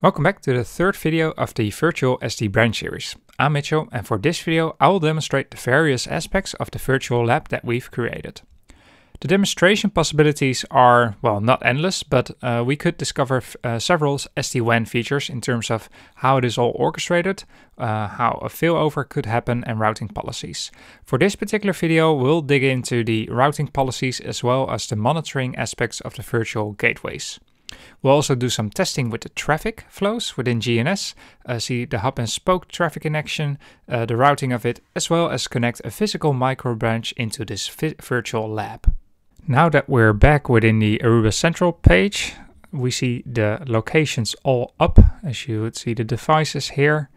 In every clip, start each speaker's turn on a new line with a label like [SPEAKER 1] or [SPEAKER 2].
[SPEAKER 1] Welcome back to the third video of the virtual SD-Branch series. I'm Mitchell, and for this video I will demonstrate the various aspects of the virtual lab that we've created. The demonstration possibilities are, well, not endless, but we could discover several SD-WAN features in terms of how it is all orchestrated, how a failover could happen, and routing policies. For this particular video, we'll dig into the routing policies as well as the monitoring aspects of the virtual gateways. We'll also do some testing with the traffic flows within GNS, see the hub and spoke traffic in action, the routing of it, as well as connect a physical microbranch into this virtual lab. Now that we're back within the Aruba Central page, we see the locations all up, as you would see the devices here.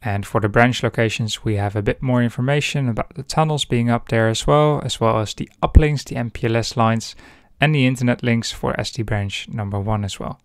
[SPEAKER 1] And for the branch locations, we have a bit more information about the tunnels being up there as well as the uplinks, the MPLS lines, and the internet links for SD-Branch number 1 as well.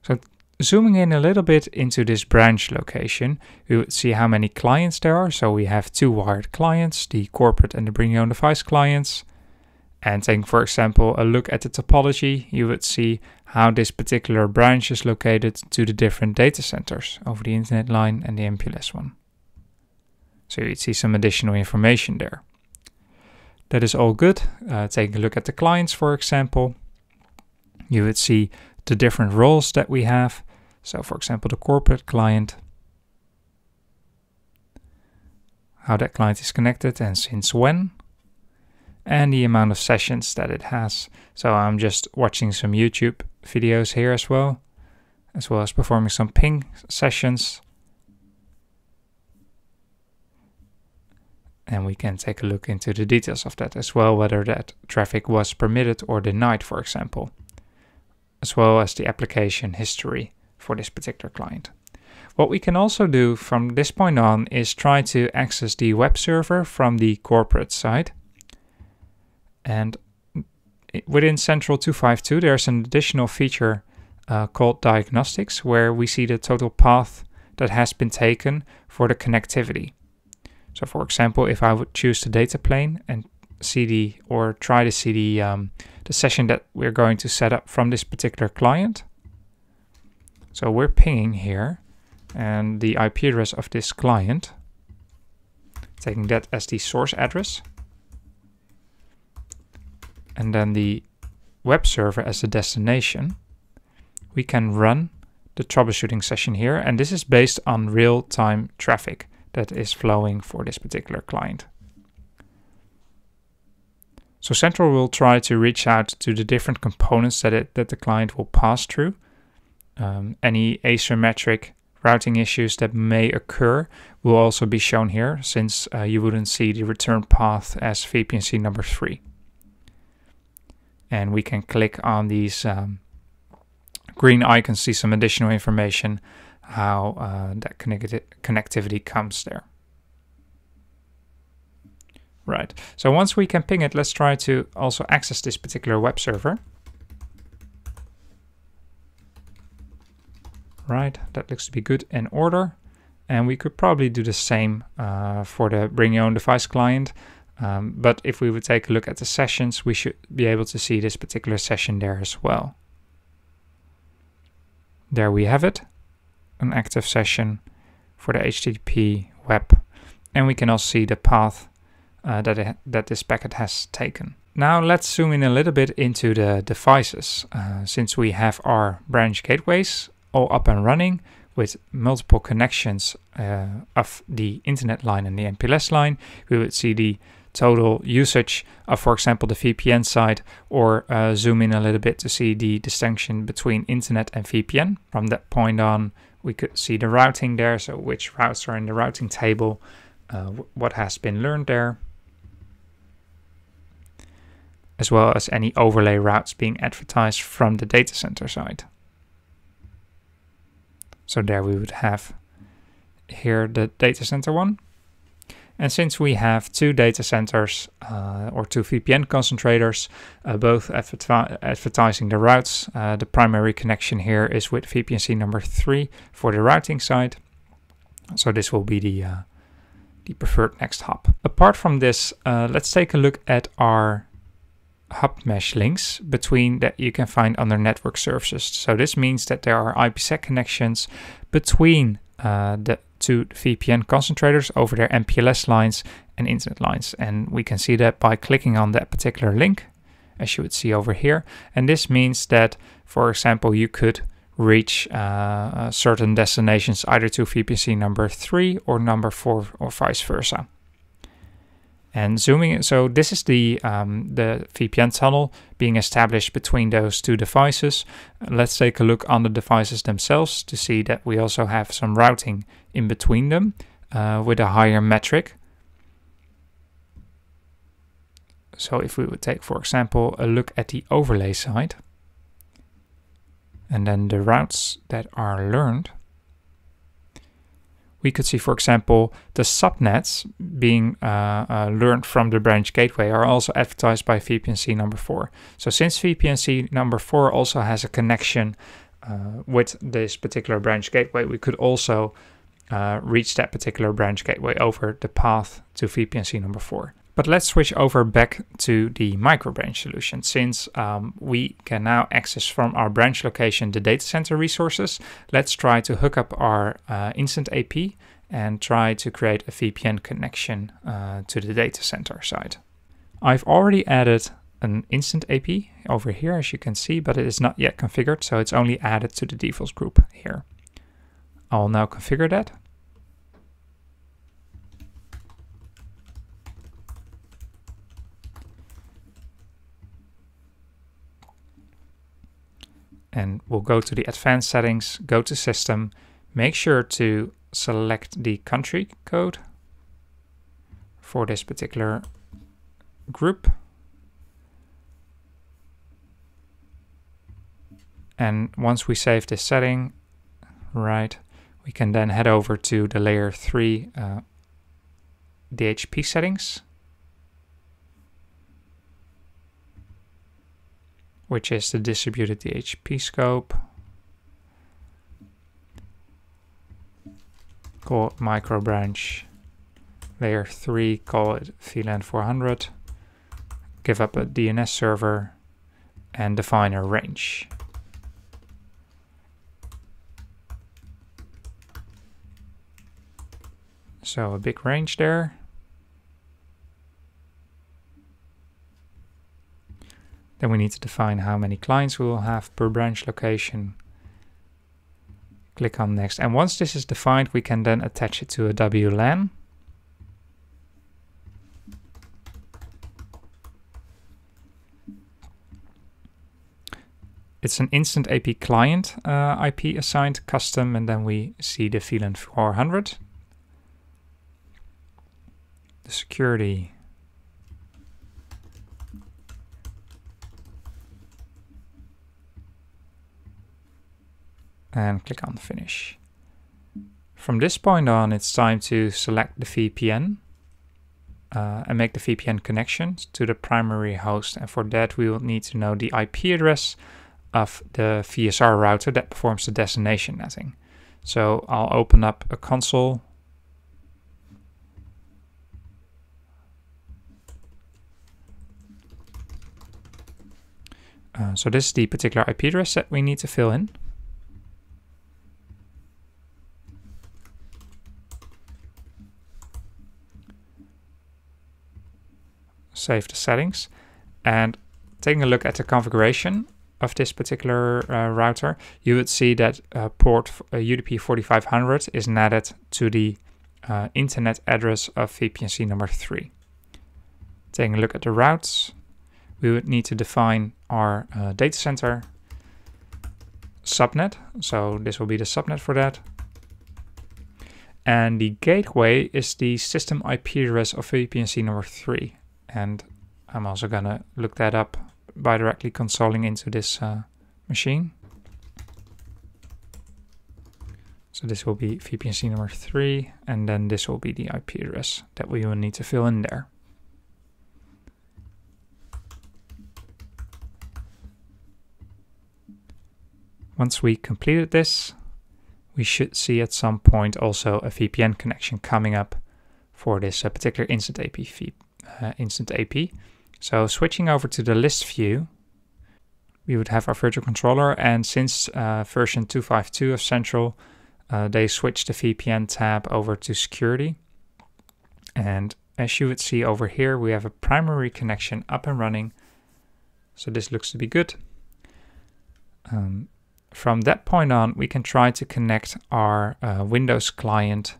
[SPEAKER 1] So zooming in a little bit into this branch location, we would see how many clients there are. So we have 2 wired clients, the corporate and the bring your own device clients. And taking, for example, a look at the topology, you would see how this particular branch is located to the different data centers over the internet line and the MPLS one. So you'd see some additional information there. That is all good. Taking a look at the clients, for example, you would see the different roles that we have. So for example, the corporate client, how that client is connected and since when, and the amount of sessions that it has. So I'm just watching some YouTube videos here as well as performing some ping sessions. And we can take a look into the details of that as well, whether that traffic was permitted or denied, for example, as well as the application history for this particular client. What we can also do from this point on is try to access the web server from the corporate side. And within Central 252, there's an additional feature called Diagnostics, where we see the total path that has been taken for the connectivity. So for example, if I would choose the data plane and try to see the session that we're going to set up from this particular client. So we're pinging here and the IP address of this client, taking that as the source address. And then the web server as the destination. We can run the troubleshooting session here, and this is based on real-time traffic that is flowing for this particular client. So Central will try to reach out to the different components that the client will pass through. Any asymmetric routing issues that may occur will also be shown here, since you wouldn't see the return path as VPN number 3. And we can click on these green icons, see some additional information, how that connectivity comes there. Right, so once we can ping it, let's try to also access this particular web server. Right, that looks to be good in order. And we could probably do the same for the bring your own device client. But if we would take a look at the sessions, we should be able to see this particular session there as well. There we have it, an active session for the HTTP web. And we can also see the path that this packet has taken. Now let's zoom in a little bit into the devices. Since we have our branch gateways all up and running with multiple connections of the internet line and the MPLS line, we would see the total usage of, for example, the VPN side, or zoom in a little bit to see the distinction between internet and VPN. From that point on, we could see the routing there, so which routes are in the routing table, what has been learned there, as well as any overlay routes being advertised from the data center side. So there we would have here the data center one. And since we have 2 data centers or 2 VPN concentrators, both advertising the routes, the primary connection here is with VPN number 3 for the routing side. So this will be the preferred next hop. Apart from this, let's take a look at our
[SPEAKER 2] hub mesh links between that you can find under network services. So this means that there are IPsec connections between the two VPN concentrators over their MPLS lines and internet lines. And we can see that by clicking on that particular link, as you would see over here. And this means that, for example, you could reach certain destinations either to VPC number 3 or number 4 or vice versa. And zooming in, so this is the VPN tunnel being established between those two devices. Let's take a look on the devices themselves to see that we also have some routing in between them with a higher metric. So if we would take, for example, a look at the overlay side, and then the routes that are learned, we could see, for example, the subnets being learned from the branch gateway are also advertised by VPNC number 4. So since VPNC number 4 also has a connection with this particular branch gateway, we could also reach that particular branch gateway over the path to VPNC number 4. But let's switch over back to the MicroBranch solution. Since we can now access from our branch location the data center resources, let's try to hook up our instant AP and try to create a VPN connection to the data center side. I've already added an instant AP over here, as you can see, but it is not yet configured, so it's only added to the defaults group here. I'll now configure that. And we'll go to the advanced settings, go to system, make sure to select the country code for this particular group. And once we save this setting, right, we can then head over to the layer 3 DHP settings, which is the distributed DHP scope. Call it MicroBranch. Layer 3, call it VLAN 400. Give up a DNS server and define a range. So a big range there. Then we need to define how many clients we will have per branch location. Click on next. And once this is defined, we can then attach it to a WLAN. It's an instant AP client IP assigned custom, and then we see the VLAN 400. The security. And click on finish. From this point on, it's time to select the VPN and make the VPN connection to the primary host. And for that, we will need to know the IP address of the VSR router that performs the destination netting. So I'll open up a console. So this is the particular IP address that we need to fill in. Save the settings, and taking a look at the configuration of this particular router, you would see that port UDP 4500 is netted to the internet address of VPNC number 3. Taking a look at the routes, we would need to define our data center subnet, so this will be the subnet for that. And the gateway is the system IP address of VPNC number 3. And I'm also gonna look that up by directly consoling into this machine. So this will be VPNC number 3, and then this will be the IP address that we will need to fill in there. Once we completed this, we should see at some point also a VPN connection coming up for this particular instant AP So switching over to the list view, we would have our virtual controller, and since version 2.5.2 of Central, they switched the VPN tab over to security. And as you would see over here, we have a primary connection up and running. So this looks to be good. From that point on, we can try to connect our Windows client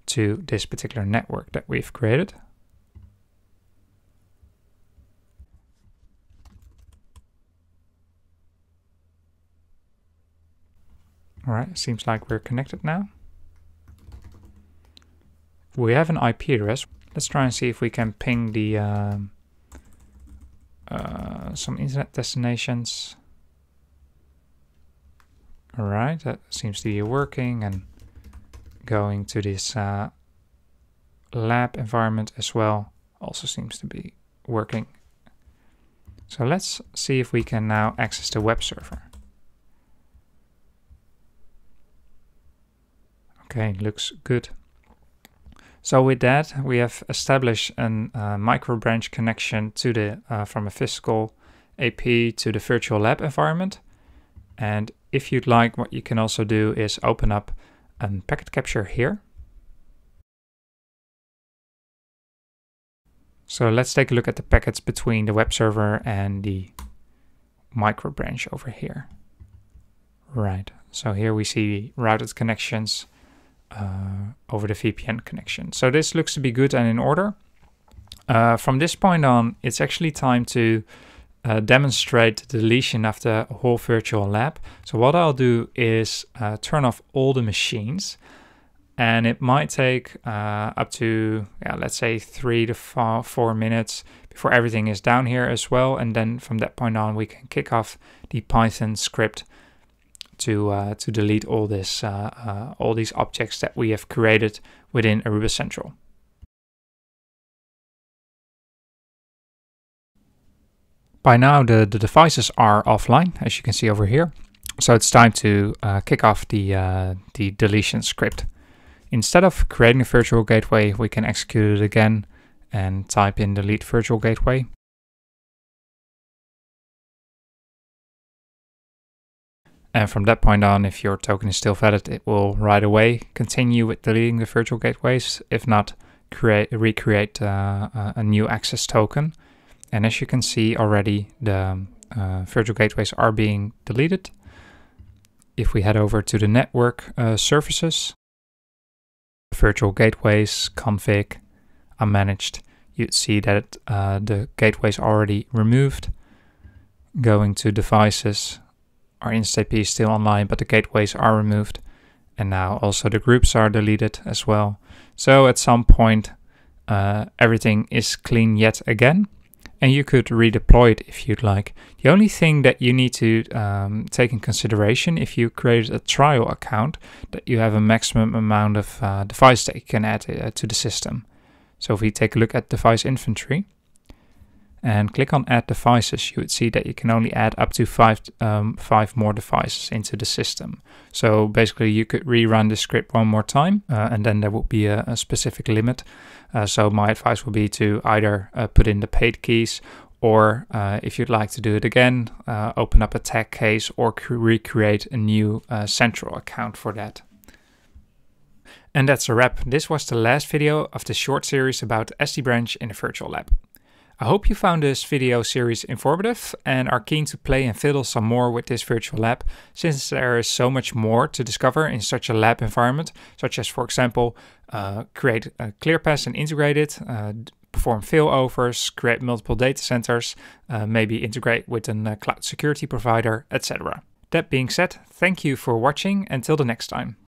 [SPEAKER 2] to this particular network that we've created. All right, seems like we're connected now. We have an IP address. Let's try and see if we can ping the some internet destinations. All right, that seems to be working, and going to this lab environment as well also seems to be working. So let's see if we can now access the web server. Okay, looks good. So with that, we have established a MicroBranch connection to the from a physical AP to the virtual lab environment. And if you'd like, what you can also do is open up a packet capture here. So let's take a look at the packets between the web server and the MicroBranch over here. Right, so here we see routed connections over the VPN connection. So this looks to be good and in order. From this point on, it's actually time to demonstrate the deletion of the whole virtual lab. So what I'll do is turn off all the machines, and it might take up to, let's say 3 to 4 minutes before everything is down here as well. And then from that point on, we can kick off the Python script to delete all this, all these objects that we have created within Aruba Central. By now, the devices are offline, as you can see over here. So it's time to kick off the deletion script. Instead of creating a virtual gateway, we can execute it again and type in delete virtual gateway. And from that point on, if your token is still valid, it will right away continue with deleting the virtual gateways. If not, recreate a new access token. And as you can see already, the virtual gateways are being deleted. If we head over to the network services, virtual gateways, config, unmanaged, you'd see that the gateways are already removed. Going to devices, our InstaAP is still online, but the gateways are removed. And now also the groups are deleted as well. So at some point, everything is clean yet again. And you could redeploy it if you'd like. The only thing that you need to take in consideration if you create a trial account, that you have a maximum amount of device that you can add to the system. So if we take a look at device inventory and click on add devices, you would see that you can only add up to five more devices into the system. So basically you could rerun the script one more time and then there would be a specific limit. So my advice would be to either put in the paid keys, or if you'd like to do it again, open up a tag case or recreate a new central account for that. And that's a wrap. This was the last video of the short series about SD-Branch in a virtual lab. I hope you found this video series informative and are keen to play and fiddle some more with this virtual lab, since there is so much more to discover in such a lab environment, such as, for example, create a ClearPass and integrate it, perform failovers, create multiple data centers, maybe integrate with a cloud security provider, etc. That being said, thank you for watching. Until the next time.